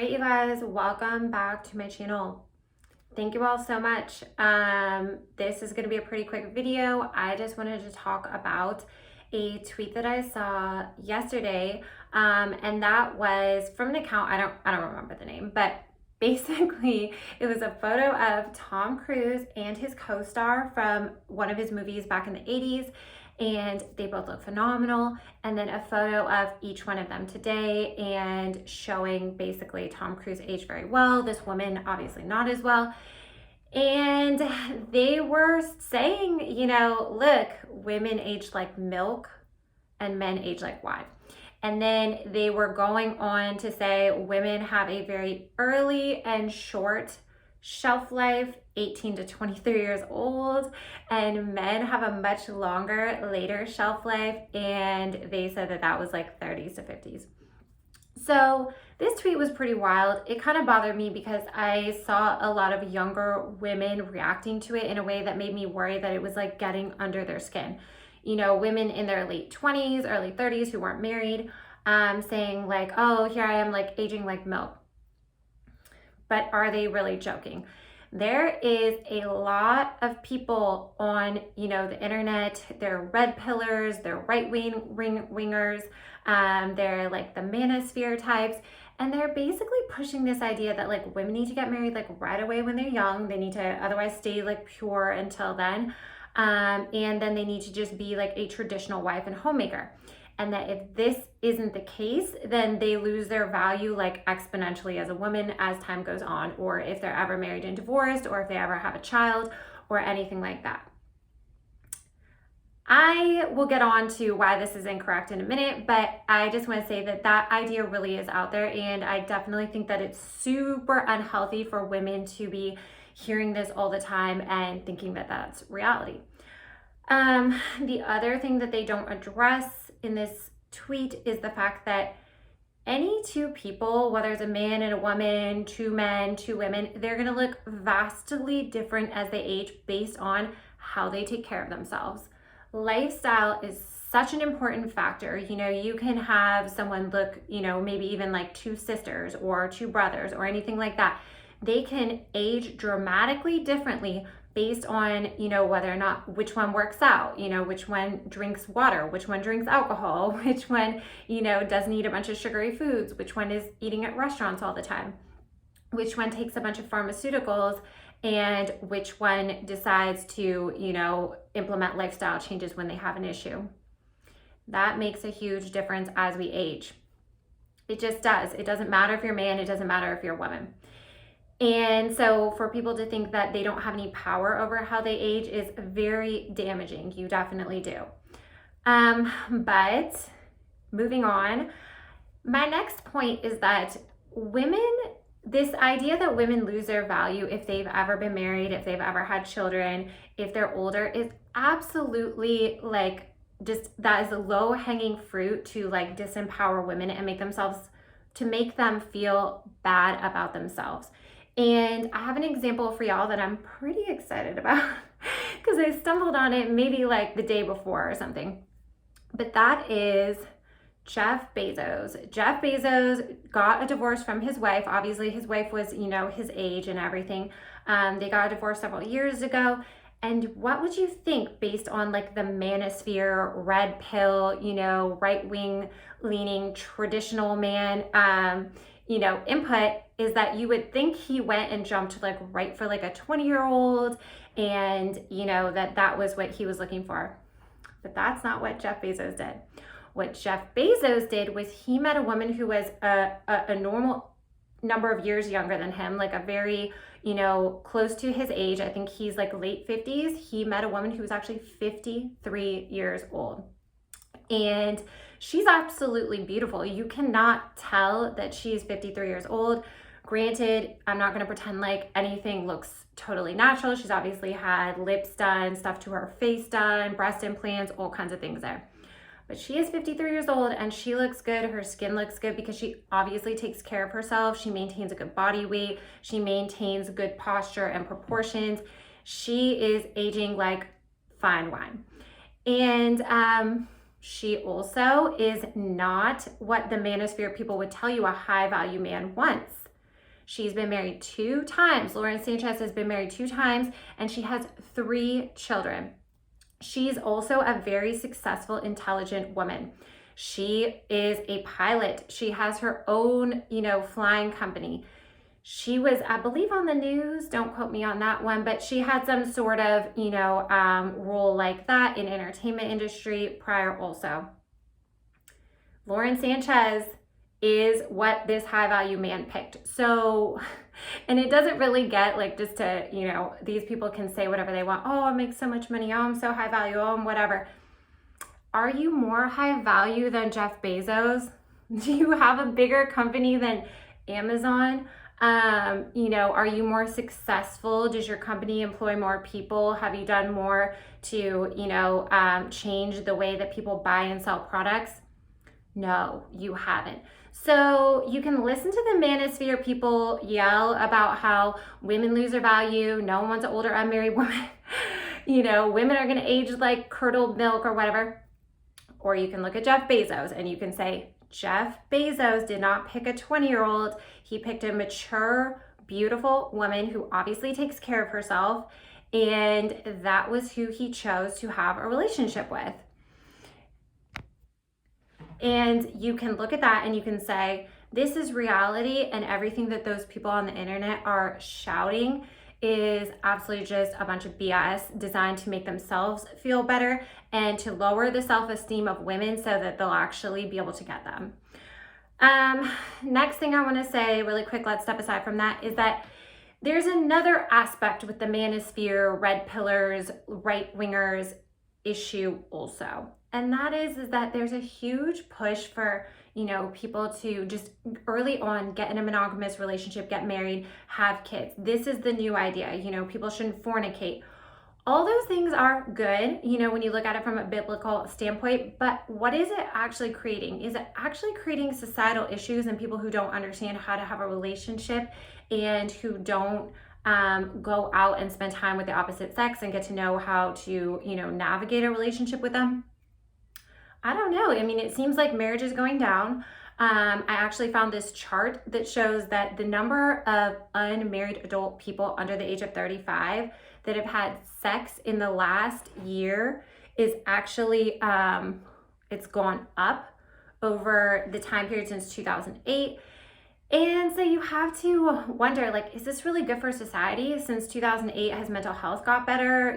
Hey you guys, welcome back to my channel. Thank you all so much. This is going to be a pretty quick video. I just wanted to talk about a tweet that I saw yesterday, and that was from an account. I don't remember the name, but basically it was a photo of Tom Cruise and his co-star from one of his movies back in the 80s, and they both look phenomenal. And then a photo of each one of them today and showing basically Tom Cruise aged very well, this woman obviously not as well. And they were saying, look, women age like milk and men age like wine. And then they were going on to say women have a very early and short shelf life, 18 to 23 years old, and men have a much longer, later shelf life. And they said that was like 30s to 50s. So this tweet was pretty wild. It kind of bothered me because I saw a lot of younger women reacting to it in a way that made me worry that it was like getting under their skin. Women in their late 20s, early 30s who weren't married, saying like, oh, here I am like aging like milk. But are they really joking? There is a lot of people on, the internet. They're red pillars, they're wingers, they're like the manosphere types, and they're basically pushing this idea that like women need to get married like right away when they're young. They need to otherwise stay like pure until then, and then they need to just be like a traditional wife and homemaker. And that if this isn't the case, then they lose their value like exponentially as a woman as time goes on, or if they're ever married and divorced, or if they ever have a child, or anything like that. I will get on to why this is incorrect in a minute, but I just want to say that idea really is out there, and I definitely think that it's super unhealthy for women to be hearing this all the time and thinking that that's reality. The other thing that they don't address in this tweet is the fact that any two people, whether it's a man and a woman, two men, two women, they're going to look vastly different as they age based on how they take care of themselves. Lifestyle is such an important factor. You can have someone look, maybe even like two sisters or two brothers or anything like that. They can age dramatically differently based on, whether or not which one works out, which one drinks water, which one drinks alcohol, which one, doesn't eat a bunch of sugary foods, which one is eating at restaurants all the time, which one takes a bunch of pharmaceuticals, and which one decides to, implement lifestyle changes when they have an issue. That makes a huge difference as we age. It just does. It doesn't matter if you're a man, it doesn't matter if you're a woman. And so for people to think that they don't have any power over how they age is very damaging. You definitely do. But moving on, my next point is that this idea that women lose their value if they've ever been married, if they've ever had children, if they're older, is absolutely like just that is a low hanging fruit to like disempower women and make them feel bad about themselves. And I have an example for y'all that I'm pretty excited about because I stumbled on it maybe like the day before or something. But that is Jeff Bezos. Jeff Bezos got a divorce from his wife. Obviously, his wife was, his age and everything. They got a divorce several years ago. And what would you think based on like the manosphere, red pill, right-wing leaning traditional man, input is that you would think he went and jumped like right for like a 20-year-old and, that was what he was looking for. But that's not what Jeff Bezos did. What Jeff Bezos did was he met a woman who was a normal number of years younger than him, like a very, close to his age. I think he's like late 50s. He met a woman who was actually 53 years old. And she's absolutely beautiful. You cannot tell that she's 53 years old. Granted, I'm not going to pretend like anything looks totally natural. She's obviously had lips done, stuff to her face done, breast implants, all kinds of things there. But she is 53 years old and she looks good. Her skin looks good because she obviously takes care of herself. She maintains a good body weight. She maintains good posture and proportions. She is aging like fine wine. And she also is not what the manosphere people would tell you a high value man wants. She's been married 2 times. Lauren Sanchez has been married 2 times, and she has 3 children. She's also a very successful, intelligent woman. She is a pilot. She has her own, flying company. She was, I believe, on the news. Don't quote me on that one, but she had some sort of, role like that in entertainment industry prior also. Lauren Sanchez is what this high value man picked. So, and it doesn't really get like just to, these people can say whatever they want. Oh, I make so much money. Oh, I'm so high value. Oh, I'm whatever. Are you more high value than Jeff Bezos? Do you have a bigger company than Amazon? Are you more successful? Does your company employ more people? Have you done more to, change the way that people buy and sell products? No, you haven't. So you can listen to the manosphere people yell about how women lose their value. No one wants an older unmarried woman. Women are going to age like curdled milk or whatever. Or you can look at Jeff Bezos and you can say, Jeff Bezos did not pick a 20-year-old. He picked a mature, beautiful woman who obviously takes care of herself. And that was who he chose to have a relationship with. And you can look at that and you can say, this is reality, and everything that those people on the internet are shouting is absolutely just a bunch of BS designed to make themselves feel better and to lower the self-esteem of women so that they'll actually be able to get them. Next thing I want to say really quick, let's step aside from that, is that there's another aspect with the manosphere, red pillars, right-wingers issue also. And that is that there's a huge push for, people to just early on get in a monogamous relationship, get married, have kids. This is the new idea. People shouldn't fornicate. All those things are good, when you look at it from a biblical standpoint, but what is it actually creating? Is it actually creating societal issues and people who don't understand how to have a relationship and who don't go out and spend time with the opposite sex and get to know how to, navigate a relationship with them? I don't know. I mean, it seems like marriage is going down. I actually found this chart that shows that the number of unmarried adult people under the age of 35 that have had sex in the last year is actually, it's gone up over the time period since 2008. And so you have to wonder, is this really good for society? Since 2008, has mental health got better?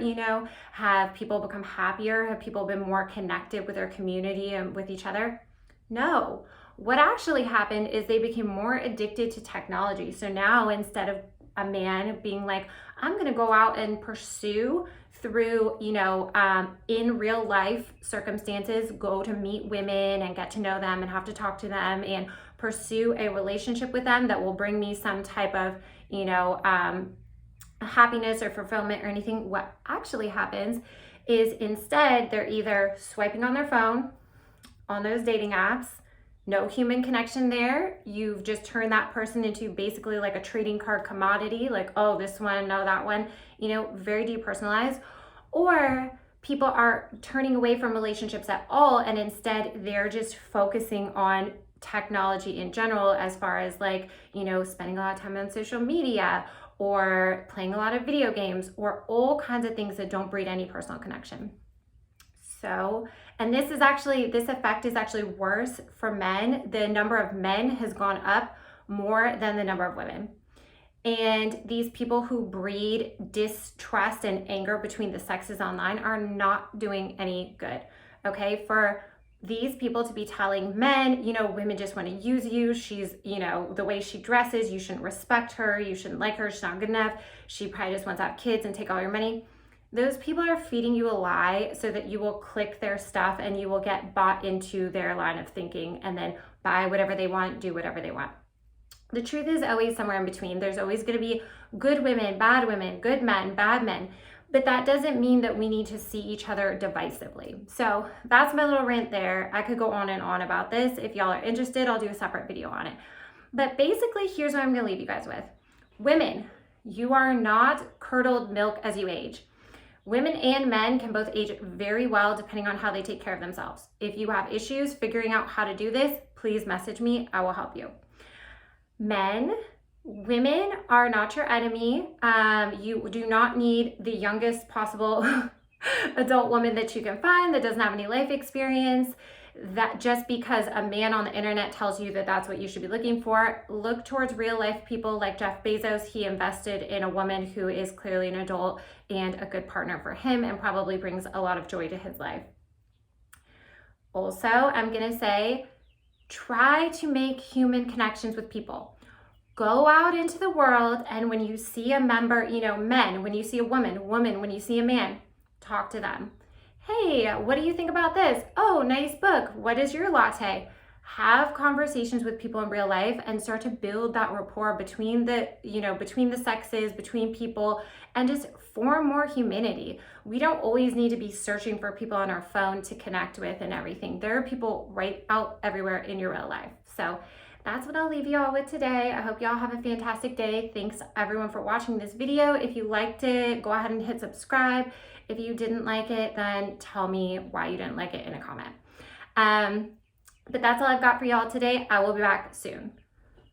Have people become happier? Have people been more connected with their community and with each other? No. What actually happened is they became more addicted to technology. So now instead of a man being like, I'm going to go out and pursue through, in real life circumstances, go to meet women and get to know them and have to talk to them and pursue a relationship with them that will bring me some type of, happiness or fulfillment or anything. What actually happens is instead they're either swiping on their phone on those dating apps, no human connection there. You've just turned that person into basically like a trading card commodity, like, oh, this one, no, that one, very depersonalized. Or people are turning away from relationships at all, and instead they're just focusing on technology in general, as far as spending a lot of time on social media or playing a lot of video games or all kinds of things that don't breed any personal connection. So, and this effect is actually worse for men. The number of men has gone up more than the number of women. And these people who breed distrust and anger between the sexes online are not doing any good. Okay, for these people to be telling men, women just want to use you. She's, the way she dresses, you shouldn't respect her. You shouldn't like her. She's not good enough. She probably just wants to have kids and take all your money. Those people are feeding you a lie so that you will click their stuff and you will get bought into their line of thinking and then buy whatever they want, do whatever they want. The truth is always somewhere in between. There's always going to be good women, good men, bad men. But that doesn't mean that we need to see each other divisively. So that's my little rant there. I could go on and on about this. If y'all are interested, I'll do a separate video on it. But basically, here's what I'm going to leave you guys with. Women, you are not curdled milk as you age. Women and men can both age very well depending on how they take care of themselves. If you have issues figuring out how to do this, please message me. I will help you. Men, Women are not your enemy. You do not need the youngest possible adult woman that you can find that doesn't have any life experience. That just because a man on the internet tells you that that's what you should be looking for, look towards real life people like Jeff Bezos. He invested in a woman who is clearly an adult and a good partner for him and probably brings a lot of joy to his life. Also, I'm gonna say, try to make human connections with people. Go out into the world, and when you see a member, men, when you see a woman, when you see a man, talk to them. Hey, what do you think about this? Oh, nice book. What is your latte? Have conversations with people in real life and start to build that rapport between the sexes, between people, and just form more humanity. We don't always need to be searching for people on our phone to connect with and everything. There are people right out everywhere in your real life. So that's what I'll leave you all with today. I hope y'all have a fantastic day. Thanks everyone for watching this video. If you liked it, go ahead and hit subscribe. If you didn't like it, then tell me why you didn't like it in a comment. But that's all I've got for y'all today. I will be back soon.